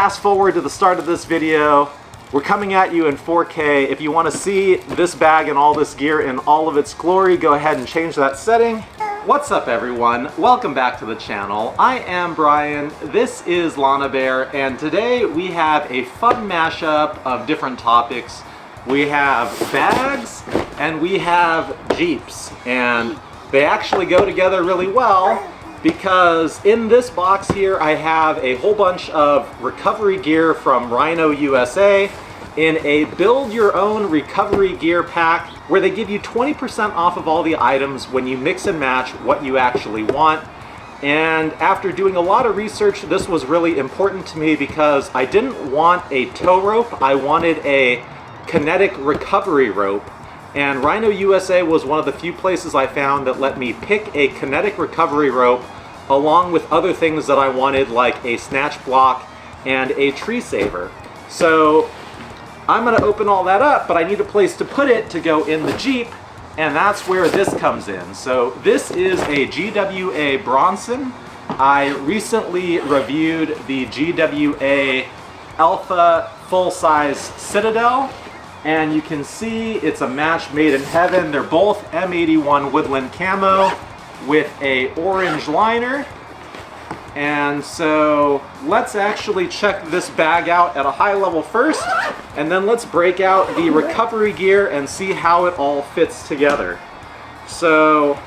fast forward to the start of this video. We're coming at you in 4K. If you want to see this bag and all this gear in all of its glory, go ahead and change that setting. What's up everyone? Welcome back to the channel. I am Brian, this is Lana Bear, and today we have a fun mashup of different topics. We have bags and we have Jeeps, and they actually go together really well because in this box here I have a whole bunch of recovery gear from Rhino USA in a build your own recovery gear pack where they give you 20% off of all the items when you mix and match what you actually want. And after doing a lot of research, this was really important to me because I didn't want a tow rope, I wanted a Kinetic recovery rope. And Rhino USA was one of the few places I found that let me pick a Kinetic recovery rope along with other things that I wanted, like a Snatch Block and a tree saver. So I'm gonna open all that up, but I need a place to put it to go in the Jeep, and that's where this comes in. So this is a GWA Bronson. I recently reviewed the GWA Alpha full-size Citadel, and you can see it's a match made in heaven. They're both M81 woodland camo with a orange liner. And so let's actually check this bag out at a high level first, and then let's break out the recovery gear and see how it all fits together. So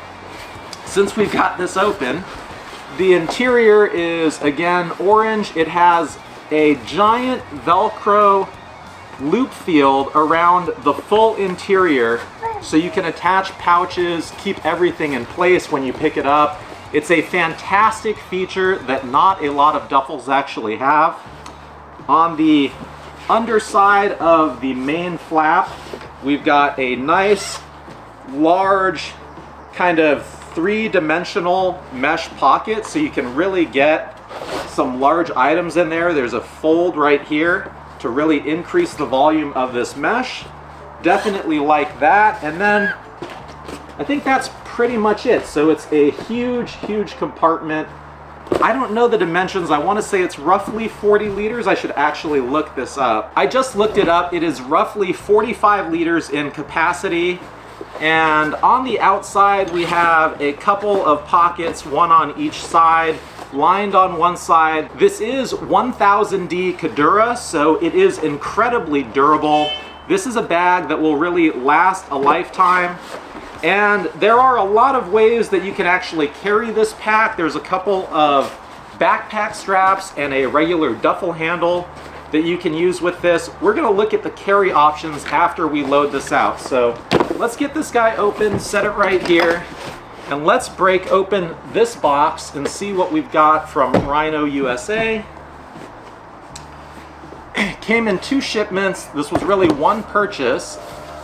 since we've got this open, the interior is again orange. It has a giant Velcro loop field around the full interior so you can attach pouches, keep everything in place when you pick it up. It's a fantastic feature that not a lot of duffels actually have. On the underside of the main flap, we've got a nice large kind of three-dimensional mesh pocket so you can really get some large items in there. There's a fold right here to really increase the volume of this mesh. Definitely like that. And then I think that's pretty much it. So it's a huge, huge compartment. I don't know the dimensions. I want to say it's roughly 40 liters. I should actually look this up. I just looked it up. It is roughly 45 liters in capacity. And on the outside, we have a couple of pockets, one on each side, lined on one side. This is 1000D Kadura, so it is incredibly durable. This is a bag that will really last a lifetime. And there are a lot of ways that you can actually carry this pack. There's a couple of backpack straps and a regular duffel handle that you can use with this. We're gonna look at the carry options after we load this out. So let's get this guy open, set it right here, and let's break open this box and see what we've got from Rhino USA. Came in 2 shipments. This was really one purchase.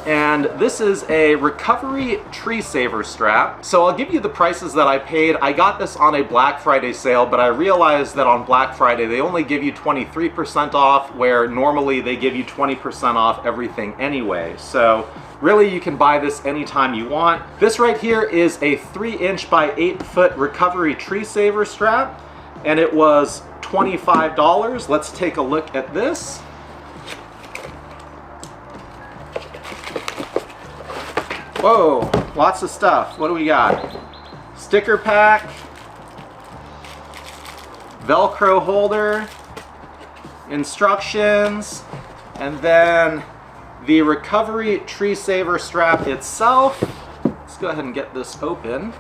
And this is a recovery tree saver strap. So I'll give you the prices that I paid. I got this on a Black Friday sale, but I realized that on Black Friday they only give you 23% off, where normally they give you 20% off everything anyway. So really you can buy this anytime you want. This right here is a 3" by 8" recovery tree saver strap, and it was $25. Let's take a look at this. Whoa, lots of stuff. What do we got? Sticker pack, Velcro holder, instructions, and then the recovery tree saver strap itself. Let's go ahead and get this open.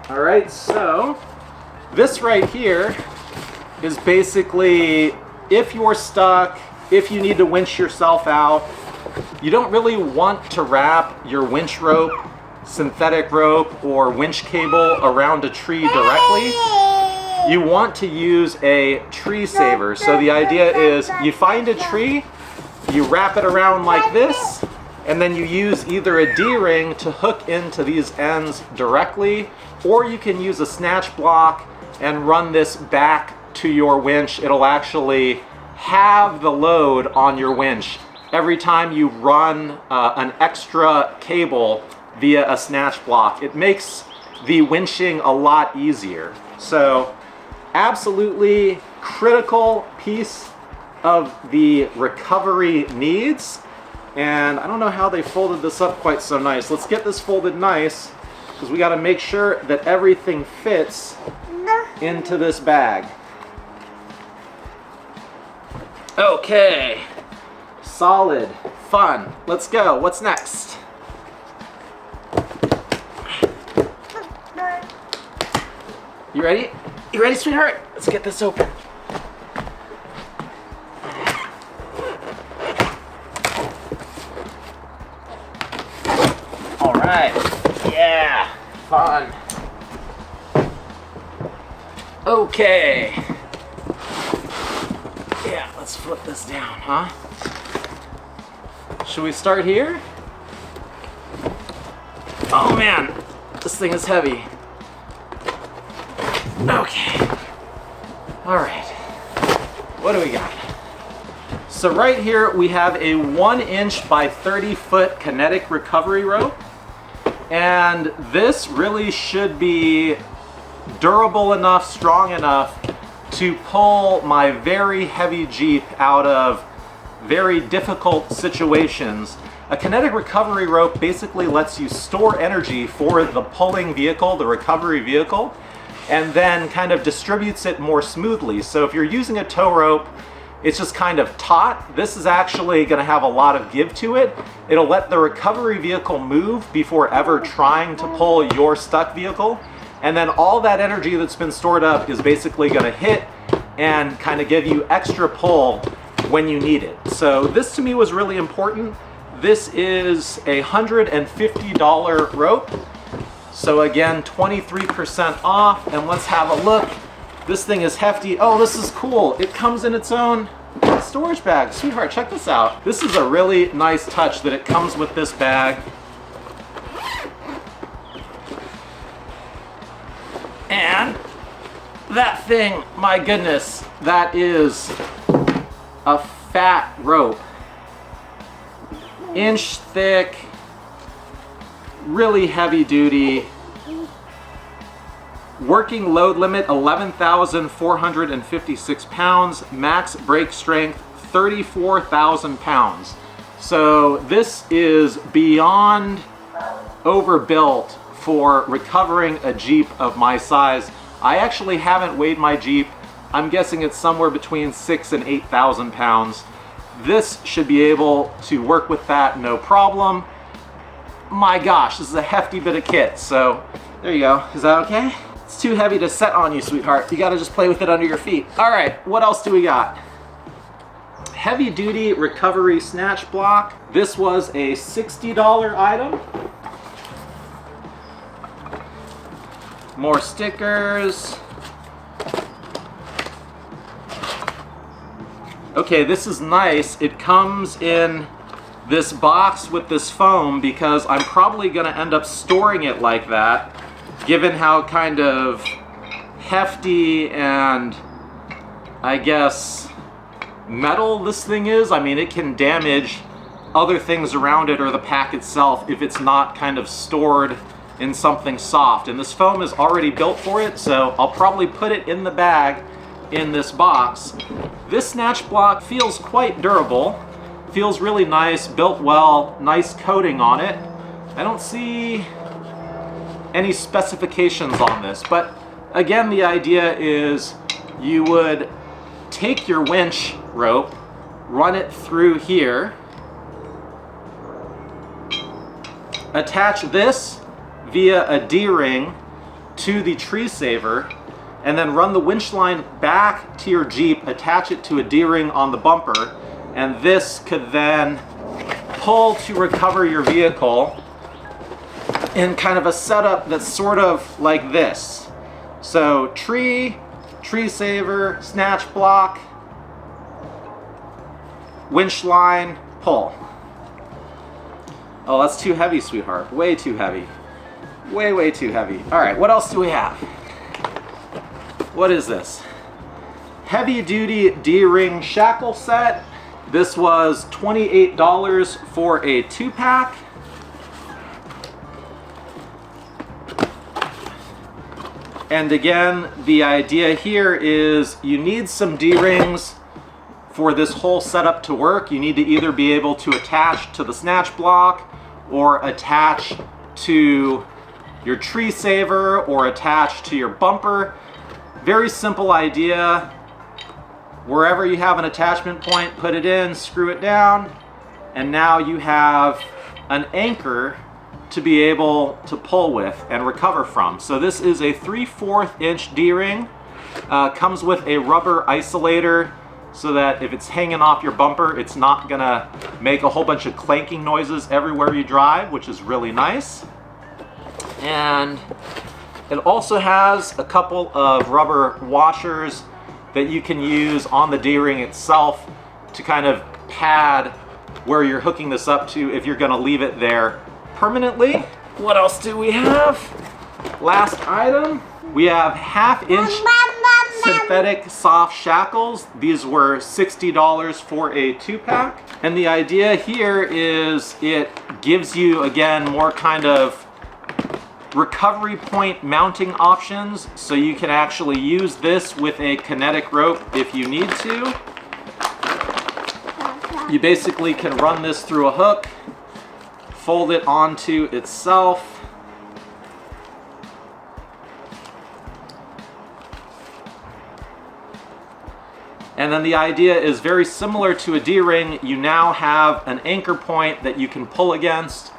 All right, so this right here is basically if you're stuck, if you need to winch yourself out, you don't really want to wrap your winch rope, synthetic rope, or winch cable around a tree directly. You want to use a tree saver. So the idea is you find a tree, you wrap it around like this, and then you use either a D-ring to hook into these ends directly, or you can use a Snatch Block and run this back to your winch. It'll actually have the load on your winch every time you run an extra cable via a snatch block. It makes the winching a lot easier. So absolutely critical piece of the recovery needs. And I don't know how they folded this up quite so nice. Let's get this folded nice, because we got to make sure that everything fits into this bag. Okay, solid, fun. Let's go. What's next? You ready? You ready, sweetheart? Let's get this open. All right. Yeah, fun. Okay. Yeah, let's flip this down, huh? Should we start here? Oh man, this thing is heavy. Okay. All right. What do we got? So right here we have a 1" by 30" kinetic recovery rope. And this really should be durable enough, strong enough to pull my very heavy Jeep out of very difficult situations. A kinetic recovery rope basically lets you store energy for the pulling vehicle, the recovery vehicle, and then kind of distributes it more smoothly. So if you're using a tow rope, it's just kind of taut. This is actually going to have a lot of give to it. It'll let the recovery vehicle move before ever trying to pull your stuck vehicle. And then all that energy that's been stored up is basically going to hit and kind of give you extra pull when you need it. So this to me was really important. This is a $150 rope. So again, 23% off, and let's have a look. This thing is hefty. Oh, this is cool. It comes in its own storage bag. Sweetheart, check this out. This is a really nice touch that it comes with this bag. And that thing, my goodness, that is a fat rope. Inch thick, really heavy duty. Working load limit 11,456 pounds. Max brake strength 34,000 pounds. So this is beyond overbuilt for recovering a Jeep of my size. I actually haven't weighed my Jeep. I'm guessing it's somewhere between 6,000 and 8,000 pounds. This should be able to work with that no problem. My gosh, this is a hefty bit of kit. So there you go. Is that okay? It's too heavy to set on you, sweetheart. You gotta just play with it under your feet. All right, what else do we got? Heavy duty recovery snatch block. This was a $60 item. More stickers. Okay, this is nice. It comes in this box with this foam because I'm probably gonna end up storing it like that, given how kind of hefty and, I guess, metal this thing is. I mean, it can damage other things around it or the pack itself if it's not kind of stored in something soft. And this foam is already built for it, so I'll probably put it in the bag in this box. This snatch block feels quite durable. Feels really nice, built well, nice coating on it. I don't see any specifications on this, but again, the idea is you would take your winch rope, run it through here, attach this via a D-ring to the tree saver, and then run the winch line back to your Jeep, attach it to a D-ring on the bumper, and this could then pull to recover your vehicle in kind of a setup that's sort of like this. So tree saver, snatch block, winch line, pull. Oh, that's too heavy, sweetheart. Way too heavy. Way, way too heavy. All right, what else do we have? What is this? Heavy duty D-ring shackle set. This was $28 for a 2-pack. And again, the idea here is you need some D-rings for this whole setup to work. You need to either be able to attach to the Snatch Block or attach to your tree saver or attach to your bumper. Very simple idea. Wherever you have an attachment point, put it in, screw it down, and now you have an anchor to be able to pull with and recover from. So this is a 3/4 inch D-ring. Comes with a rubber isolator so that if it's hanging off your bumper, it's not gonna make a whole bunch of clanking noises everywhere you drive, which is really nice. And it also has a couple of rubber washers that you can use on the D-ring itself to kind of pad where you're hooking this up to if you're gonna leave it there permanently. What else do we have? Last item, we have 1/2 inch synthetic soft shackles. These were $60 for a 2-pack. And the idea here is it gives you, again, more kind of recovery point mounting options, so you can actually use this with a kinetic rope if you need to. You basically can run this through a hook, fold it onto itself, and then the idea is very similar to a D-ring. You now have an anchor point that you can pull against.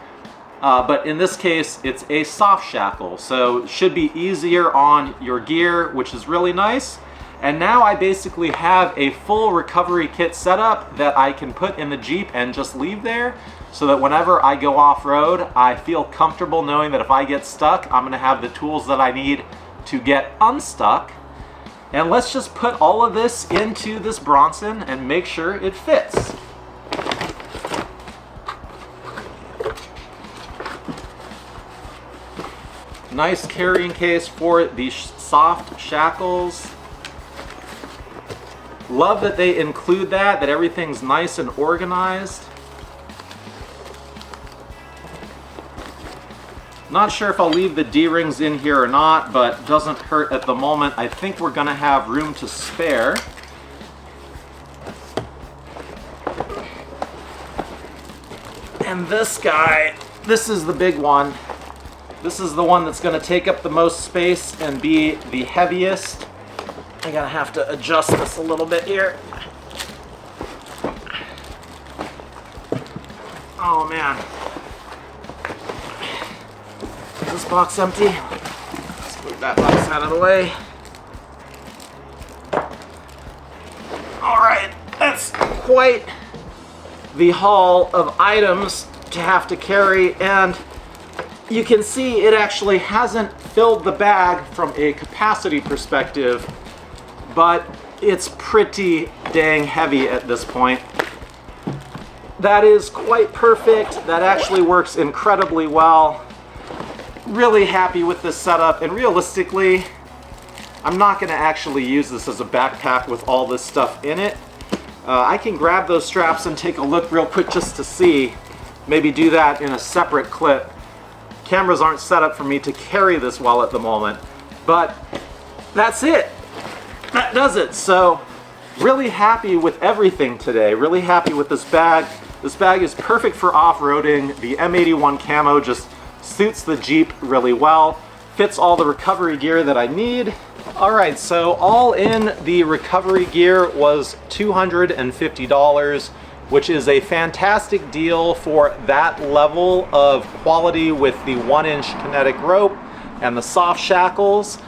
But in this case, it's a soft shackle, so it should be easier on your gear, which is really nice. And now I basically have a full recovery kit set up that I can put in the Jeep and just leave there, so that whenever I go off-road, I feel comfortable knowing that if I get stuck, I'm gonna have the tools that I need to get unstuck. And let's just put all of this into this Bronson and make sure it fits. Nice carrying case for these soft shackles. Love that they include that everything's nice and organized. Not sure if I'll leave the D-rings in here or not, but doesn't hurt at the moment. I think we're gonna have room to spare. And this guy, this is the big one. This is the one that's going to take up the most space and be the heaviest. I'm going to have to adjust this a little bit here. Oh man. Is this box empty? Let's move that box out of the way. Alright, that's quite the haul of items to have to carry, and you can see it actually hasn't filled the bag from a capacity perspective, but it's pretty dang heavy at this point. That is quite perfect. That actually works incredibly well. Really happy with this setup, and realistically, I'm not going to actually use this as a backpack with all this stuff in it. I can grab those straps and take a look real quick just to see. Maybe do that in a separate clip. Cameras aren't set up for me to carry this well at the moment, but that's it. That does it. So really happy with everything today. Really happy with this bag. This bag is perfect for off-roading. The M81 camo just suits the Jeep really well. Fits all the recovery gear that I need. All right, so all in, the recovery gear was $250, which is a fantastic deal for that level of quality with the 1-inch kinetic rope and the soft shackles.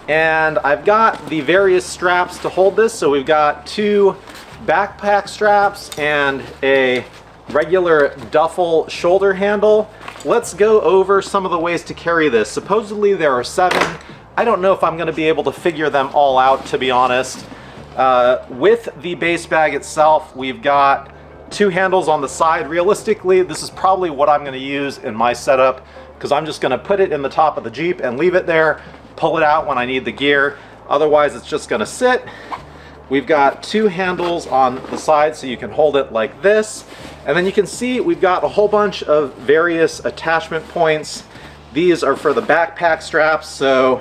And I've got the various straps to hold this. So we've got 2 backpack straps and a regular duffel shoulder handle. Let's go over some of the ways to carry this. Supposedly there are 7. I don't know if I'm going to be able to figure them all out, to be honest. With the base bag itself, we've got 2 handles on the side. Realistically, this is probably what I'm going to use in my setup, because I'm just going to put it in the top of the Jeep and leave it there, pull it out when I need the gear. Otherwise, it's just going to sit. We've got 2 handles on the side so you can hold it like this. And then you can see we've got a whole bunch of various attachment points. These are for the backpack straps, so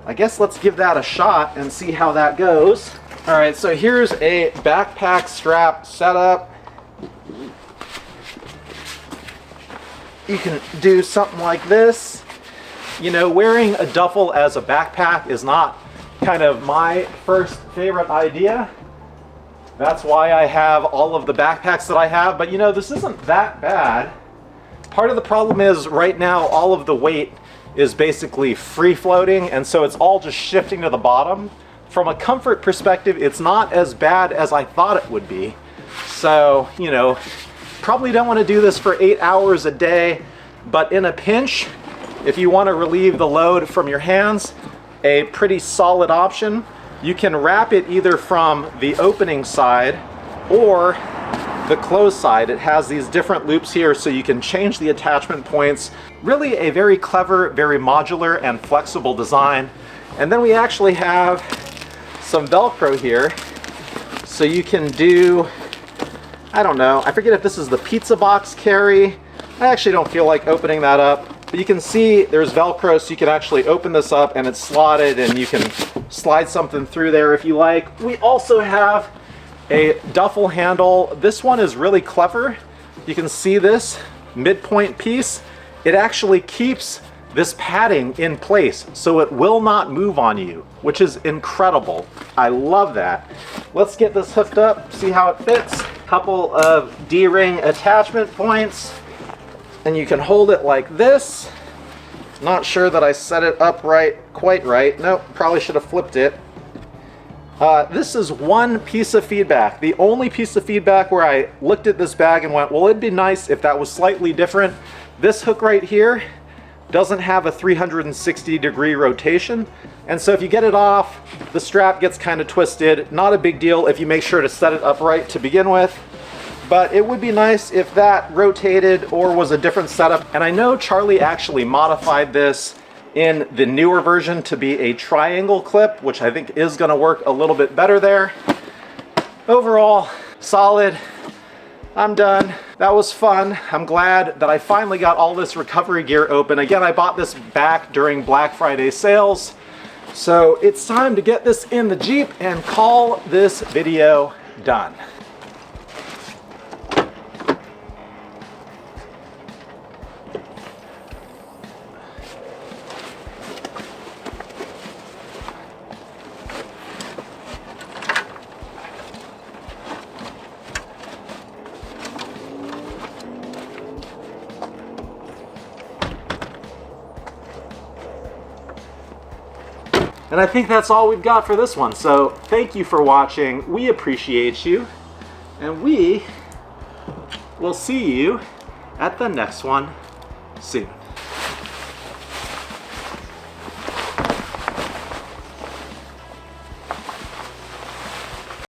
I guess let's give that a shot and see how that goes. All right, so here's a backpack strap setup. You can do something like this. You know, wearing a duffel as a backpack is not kind of my first favorite idea. That's why I have all of the backpacks that I have, but you know, this isn't that bad. Part of the problem is right now all of the weight is basically free floating, and so it's all just shifting to the bottom. From a comfort perspective, it's not as bad as I thought it would be. So, you know, probably don't want to do this for 8 hours a day, but in a pinch, if you want to relieve the load from your hands, a pretty solid option. You can wrap it either from the opening side or the closed side. It has these different loops here so you can change the attachment points. Really a very clever, very modular and flexible design. And then we actually have some Velcro here. So you can do, I don't know, I forget if this is the pizza box carry. I actually don't feel like opening that up. But you can see there's Velcro, so you can actually open this up and it's slotted and you can slide something through there if you like. We also have a duffel handle. This one is really clever. You can see this midpoint piece. It actually keeps this padding in place so it will not move on you, which is incredible. I love that. Let's get this hooked up, see how it fits. Couple of D-ring attachment points. And you can hold it like this. Not sure that I set it up quite right. Nope, probably should have flipped it. This is one piece of feedback. The only piece of feedback where I looked at this bag and went, well, it'd be nice if that was slightly different. This hook right here doesn't have a 360-degree rotation. And so if you get it off, the strap gets kind of twisted. Not a big deal if you make sure to set it upright to begin with. But it would be nice if that rotated or was a different setup. And I know Charlie actually modified this in the newer version to be a triangle clip, which I think is going to work a little bit better there. Overall, solid. I'm done. That was fun. I'm glad that I finally got all this recovery gear open. Again, I bought this back during Black Friday sales. So it's time to get this in the Jeep and call this video done. And I think that's all we've got for this one. So thank you for watching. We appreciate you. And we will see you at the next one soon.